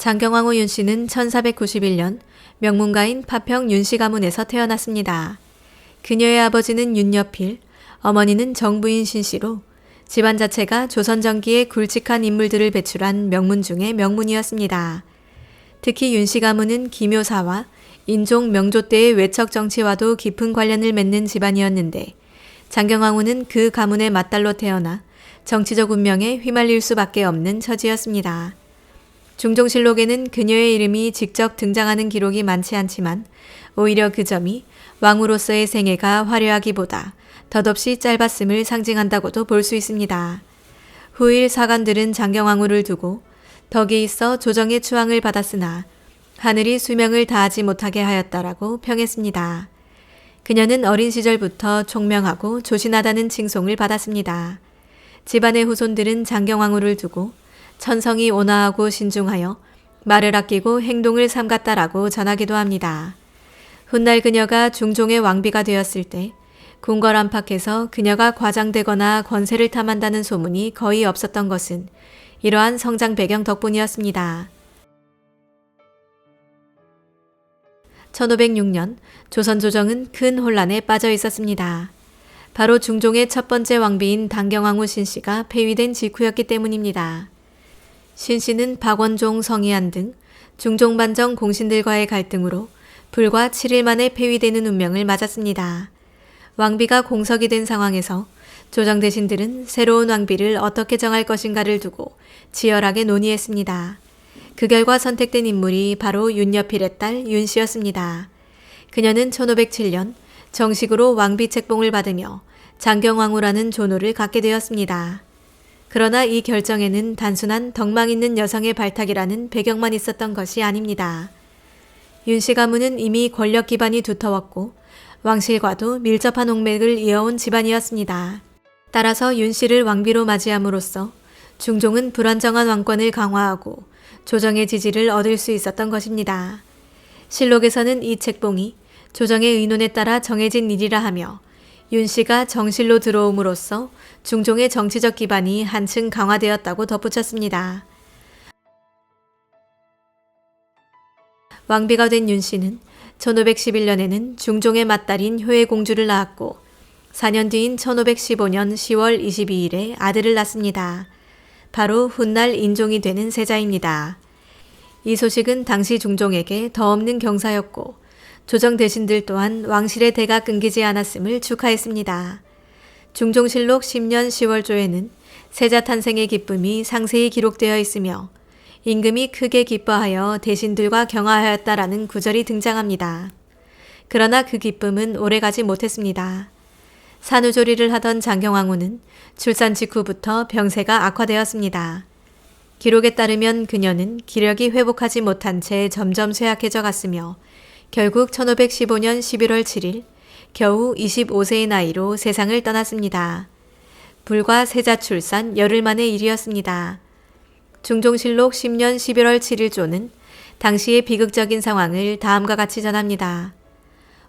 장경왕후 윤씨는 1491년 명문가인 파평 윤씨 가문에서 태어났습니다. 그녀의 아버지는 윤여필, 어머니는 정부인 신씨로 집안 자체가 조선 전기에 굵직한 인물들을 배출한 명문 중의 명문이었습니다. 특히 윤씨 가문은 기묘사와 인종 명조 때의 외척 정치와도 깊은 관련을 맺는 집안이었는데 장경왕후는 그 가문의 맏딸로 태어나 정치적 운명에 휘말릴 수밖에 없는 처지였습니다. 중종실록에는 그녀의 이름이 직접 등장하는 기록이 많지 않지만 오히려 그 점이 왕후로서의 생애가 화려하기보다 덧없이 짧았음을 상징한다고도 볼 수 있습니다. 후일 사관들은 장경왕후를 두고 덕이 있어 조정의 추앙을 받았으나 하늘이 수명을 다하지 못하게 하였다라고 평했습니다. 그녀는 어린 시절부터 총명하고 조신하다는 칭송을 받았습니다. 집안의 후손들은 장경왕후를 두고 천성이 온화하고 신중하여 말을 아끼고 행동을 삼갔다라고 전하기도 합니다. 훗날 그녀가 중종의 왕비가 되었을 때 궁궐 안팎에서 그녀가 과장되거나 권세를 탐한다는 소문이 거의 없었던 것은 이러한 성장 배경 덕분이었습니다. 1506년 조선 조정은 큰 혼란에 빠져 있었습니다. 바로 중종의 첫 번째 왕비인 단경왕후 신씨가 폐위된 직후였기 때문입니다. 신씨는 박원종, 성희안 등 중종반정 공신들과의 갈등으로 불과 7일 만에 폐위되는 운명을 맞았습니다. 왕비가 공석이 된 상황에서 조정 대신들은 새로운 왕비를 어떻게 정할 것인가를 두고 치열하게 논의했습니다. 그 결과 선택된 인물이 바로 윤여필의 딸 윤씨였습니다. 그녀는 1507년 정식으로 왕비 책봉을 받으며 장경왕후라는 존호를 갖게 되었습니다. 그러나 이 결정에는 단순한 덕망 있는 여성의 발탁이라는 배경만 있었던 것이 아닙니다. 윤씨 가문은 이미 권력 기반이 두터웠고 왕실과도 밀접한 옥맥을 이어온 집안이었습니다. 따라서 윤씨를 왕비로 맞이함으로써 중종은 불안정한 왕권을 강화하고 조정의 지지를 얻을 수 있었던 것입니다. 실록에서는 이 책봉이 조정의 의논에 따라 정해진 일이라 하며 윤씨가 정실로 들어옴으로써 중종의 정치적 기반이 한층 강화되었다고 덧붙였습니다. 왕비가 된 윤씨는 1511년에는 중종의 맏딸인 효혜공주를 낳았고 4년 뒤인 1515년 10월 22일에 아들을 낳습니다. 바로 훗날 인종이 되는 세자입니다. 이 소식은 당시 중종에게 더없는 경사였고 조정 대신들 또한 왕실의 대가 끊기지 않았음을 축하했습니다. 중종실록 10년 10월조에는 세자 탄생의 기쁨이 상세히 기록되어 있으며 임금이 크게 기뻐하여 대신들과 경화하였다라는 구절이 등장합니다. 그러나 그 기쁨은 오래가지 못했습니다. 산후조리를 하던 장경왕후는 출산 직후부터 병세가 악화되었습니다. 기록에 따르면 그녀는 기력이 회복하지 못한 채 점점 쇠약해져 갔으며 결국 1515년 11월 7일 겨우 25세의 나이로 세상을 떠났습니다. 불과 세자 출산 열흘 만의 일이었습니다. 중종실록 10년 11월 7일조는 당시의 비극적인 상황을 다음과 같이 전합니다.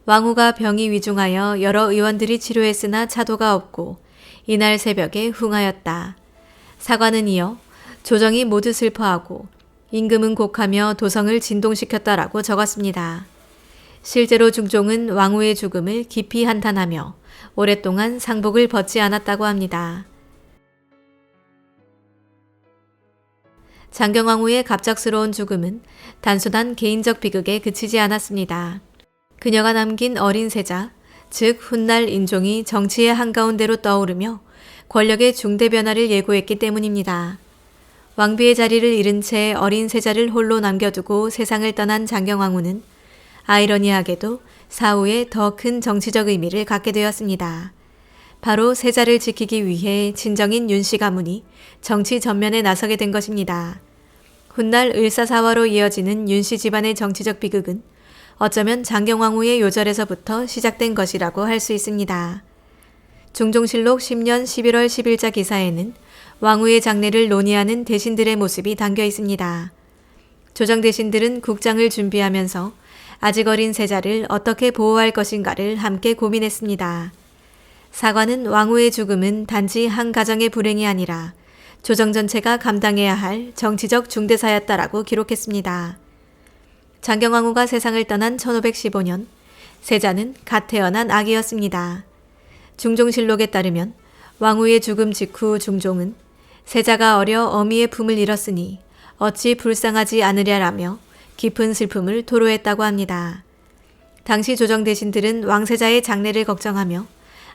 왕후가 병이 위중하여 여러 의원들이 치료했으나 차도가 없고 이날 새벽에 흉하였다. 사관은 이어 조정이 모두 슬퍼하고 임금은 곡하며 도성을 진동시켰다라고 적었습니다. 실제로 중종은 왕후의 죽음을 깊이 한탄하며 오랫동안 상복을 벗지 않았다고 합니다. 장경왕후의 갑작스러운 죽음은 단순한 개인적 비극에 그치지 않았습니다. 그녀가 남긴 어린 세자, 즉 훗날 인종이 정치의 한가운데로 떠오르며 권력의 중대 변화를 예고했기 때문입니다. 왕비의 자리를 잃은 채 어린 세자를 홀로 남겨두고 세상을 떠난 장경왕후는 아이러니하게도 사후에 더 큰 정치적 의미를 갖게 되었습니다. 바로 세자를 지키기 위해 친정인 윤씨 가문이 정치 전면에 나서게 된 것입니다. 훗날 을사사화로 이어지는 윤씨 집안의 정치적 비극은 어쩌면 장경왕후의 요절에서부터 시작된 것이라고 할 수 있습니다. 중종실록 10년 11월 10일자 기사에는 왕후의 장례를 논의하는 대신들의 모습이 담겨 있습니다. 조정 대신들은 국장을 준비하면서 아직 어린 세자를 어떻게 보호할 것인가를 함께 고민했습니다. 사관은 왕후의 죽음은 단지 한 가정의 불행이 아니라 조정 전체가 감당해야 할 정치적 중대사였다라고 기록했습니다. 장경왕후가 세상을 떠난 1515년, 세자는 갓 태어난 아기였습니다. 중종실록에 따르면 왕후의 죽음 직후 중종은 세자가 어려 어미의 품을 잃었으니 어찌 불쌍하지 않으랴라며 깊은 슬픔을 토로했다고 합니다. 당시 조정 대신들은 왕세자의 장래를 걱정하며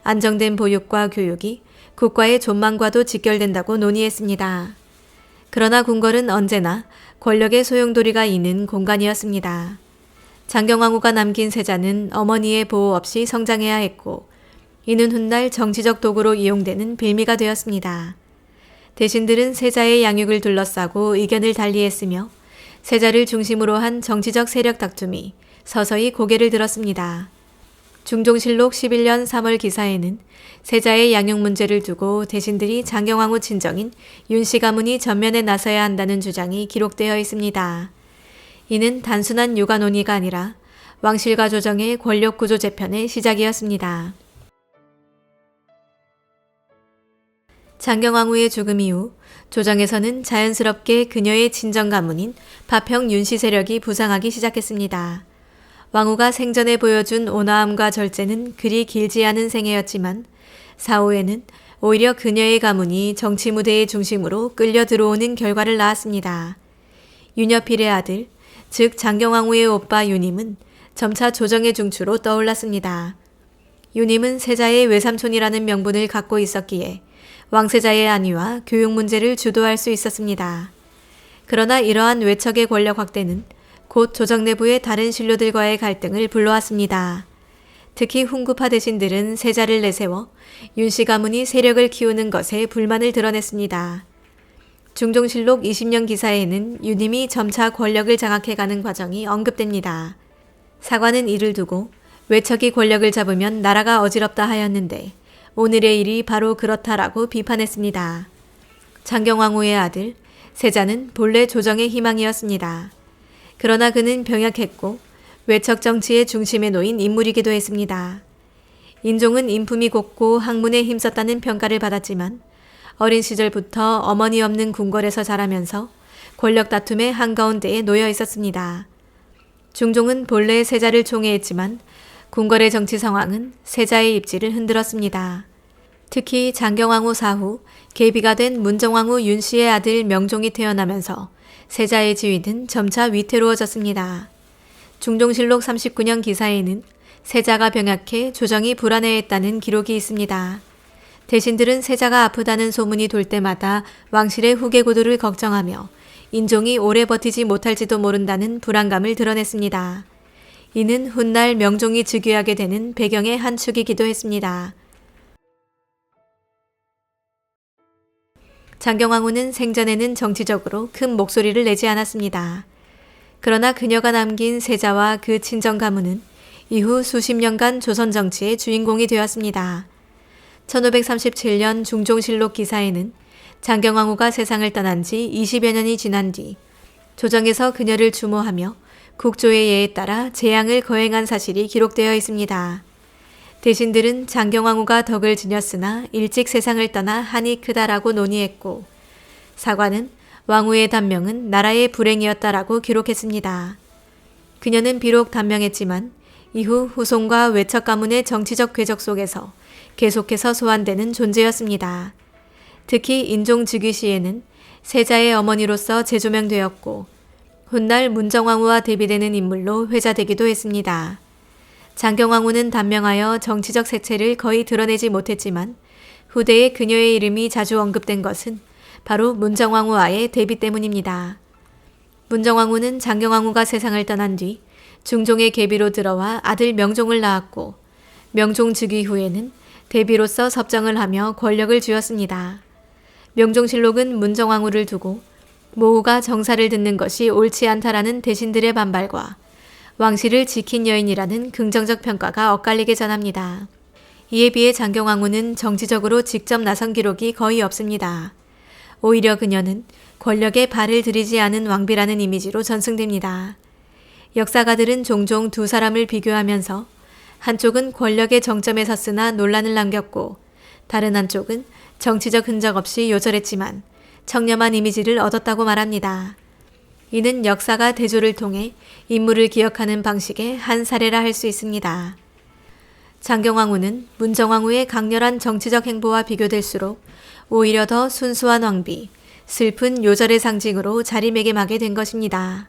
안정된 보육과 교육이 국가의 존망과도 직결된다고 논의했습니다. 그러나 궁궐은 언제나 권력의 소용돌이가 있는 공간이었습니다. 장경왕후가 남긴 세자는 어머니의 보호 없이 성장해야 했고 이는 훗날 정치적 도구로 이용되는 빌미가 되었습니다. 대신들은 세자의 양육을 둘러싸고 의견을 달리했으며 세자를 중심으로 한 정치적 세력 다툼이 서서히 고개를 들었습니다. 중종실록 11년 3월 기사에는 세자의 양육 문제를 두고 대신들이 장경왕후 친정인 윤씨 가문이 전면에 나서야 한다는 주장이 기록되어 있습니다. 이는 단순한 육아 논의가 아니라 왕실과 조정의 권력구조 재편의 시작이었습니다. 장경왕후의 죽음 이후 조정에서는 자연스럽게 그녀의 친정 가문인 파평 윤씨 세력이 부상하기 시작했습니다. 왕후가 생전에 보여준 온화함과 절제는 그리 길지 않은 생애였지만 사후에는 오히려 그녀의 가문이 정치 무대의 중심으로 끌려 들어오는 결과를 낳았습니다. 윤여필의 아들, 즉 장경왕후의 오빠 윤임은 점차 조정의 중추로 떠올랐습니다. 윤임은 세자의 외삼촌이라는 명분을 갖고 있었기에 왕세자의 안위와 교육 문제를 주도할 수 있었습니다. 그러나 이러한 외척의 권력 확대는 곧 조정 내부의 다른 신료들과의 갈등을 불러왔습니다. 특히 훈구파 대신들은 세자를 내세워 윤씨 가문이 세력을 키우는 것에 불만을 드러냈습니다. 중종실록 20년 기사에는 윤임이 점차 권력을 장악해가는 과정이 언급됩니다. 사관은 이를 두고 외척이 권력을 잡으면 나라가 어지럽다 하였는데 오늘의 일이 바로 그렇다라고 비판했습니다. 장경왕후의 아들, 세자는 본래 조정의 희망이었습니다. 그러나 그는 병약했고 외척 정치의 중심에 놓인 인물이기도 했습니다. 인종은 인품이 곱고 학문에 힘썼다는 평가를 받았지만 어린 시절부터 어머니 없는 궁궐에서 자라면서 권력 다툼의 한가운데에 놓여 있었습니다. 중종은 본래 세자를 총애했지만 궁궐의 정치 상황은 세자의 입지를 흔들었습니다. 특히 장경왕후 사후 계비가 된 문정왕후 윤씨의 아들 명종이 태어나면서 세자의 지위는 점차 위태로워졌습니다. 중종실록 39년 기사에는 세자가 병약해 조정이 불안해했다는 기록이 있습니다. 대신들은 세자가 아프다는 소문이 돌 때마다 왕실의 후계 구도를 걱정하며 인종이 오래 버티지 못할지도 모른다는 불안감을 드러냈습니다. 이는 훗날 명종이 즉위하게 되는 배경의 한 축이기도 했습니다. 장경왕후는 생전에는 정치적으로 큰 목소리를 내지 않았습니다. 그러나 그녀가 남긴 세자와 그 친정 가문은 이후 수십 년간 조선 정치의 주인공이 되었습니다. 1537년 중종실록 기사에는 장경왕후가 세상을 떠난 지 20여 년이 지난 뒤 조정에서 그녀를 추모하며 국조의 예에 따라 재앙을 거행한 사실이 기록되어 있습니다. 대신들은 장경왕후가 덕을 지녔으나 일찍 세상을 떠나 한이 크다라고 논의했고 사관은 왕후의 단명은 나라의 불행이었다라고 기록했습니다. 그녀는 비록 단명했지만 이후 후손과 외척 가문의 정치적 궤적 속에서 계속해서 소환되는 존재였습니다. 특히 인종 즉위 시에는 세자의 어머니로서 재조명되었고 훗날 문정왕후와 대비되는 인물로 회자되기도 했습니다. 장경왕후는 단명하여 정치적 색채를 거의 드러내지 못했지만 후대에 그녀의 이름이 자주 언급된 것은 바로 문정왕후와의 대비 때문입니다. 문정왕후는 장경왕후가 세상을 떠난 뒤 중종의 계비로 들어와 아들 명종을 낳았고 명종 즉위 후에는 대비로서 섭정을 하며 권력을 쥐었습니다. 명종실록은 문정왕후를 두고 모후가 정사를 듣는 것이 옳지 않다라는 대신들의 반발과 왕실을 지킨 여인이라는 긍정적 평가가 엇갈리게 전합니다. 이에 비해 장경왕후는 정치적으로 직접 나선 기록이 거의 없습니다. 오히려 그녀는 권력에 발을 들이지 않은 왕비라는 이미지로 전승됩니다. 역사가들은 종종 두 사람을 비교하면서 한쪽은 권력의 정점에 섰으나 논란을 남겼고 다른 한쪽은 정치적 흔적 없이 요절했지만 청렴한 이미지를 얻었다고 말합니다. 이는 역사가 대조를 통해 인물을 기억하는 방식의 한 사례라 할 수 있습니다. 장경왕후는 문정왕후의 강렬한 정치적 행보와 비교될수록 오히려 더 순수한 왕비, 슬픈 요절의 상징으로 자리매김하게 된 것입니다.